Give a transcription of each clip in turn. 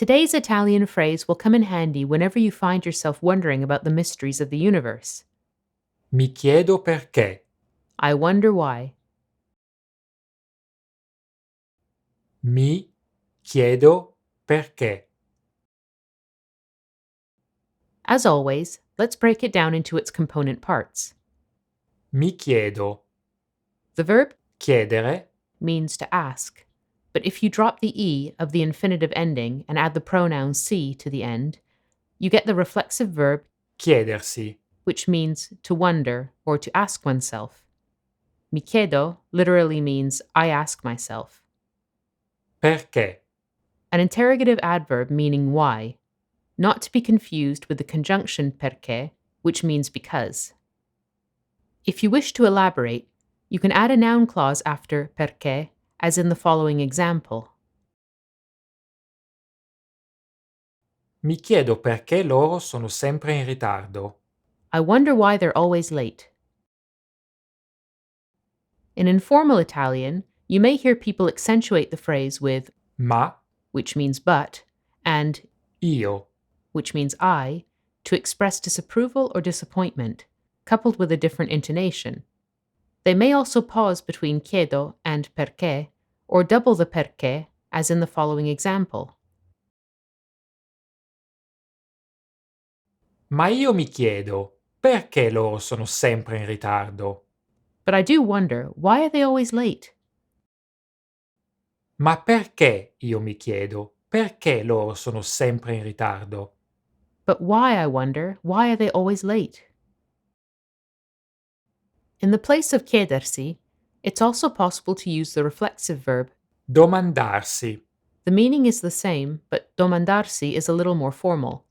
Today's Italian phrase will come in handy whenever you find yourself wondering about the mysteries of the universe. Mi chiedo perché. I wonder why. Mi chiedo perché. As always, let's break it down into its component parts. Mi chiedo. The verb Chiedere. means to ask, but if you drop the E of the infinitive ending and add the pronoun si to the end, you get the reflexive verb Chiedersi. which means to wonder or to ask oneself. Mi chiedo literally means I ask myself. Perché. An interrogative adverb meaning why, not to be confused with the conjunction perché, which means because. If you wish to elaborate, you can add a noun clause after perché, as in the following example. Mi chiedo perché loro sono sempre in ritardo. I wonder why they're always late. In informal Italian, you may hear people accentuate the phrase with Ma which means but, and io. which means I, to express disapproval or disappointment, coupled with a different intonation. They may also pause between chiedo and perché, or double the perché, as in the following example. Ma io mi chiedo perché loro sono sempre in ritardo. But I do wonder, why are they always late? Ma perché, io mi chiedo, perché loro sono sempre in ritardo? But why, I wonder, why are they always late? In the place of chiedersi, it's also possible to use the reflexive verb. Domandarsi. The meaning is the same, but domandarsi is a little more formal.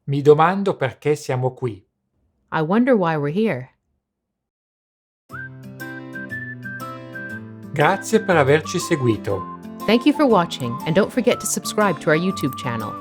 Mi domando perché siamo qui. I wonder why we're here. Grazie per averci seguito. Thank you for watching, and don't forget to subscribe to our YouTube channel.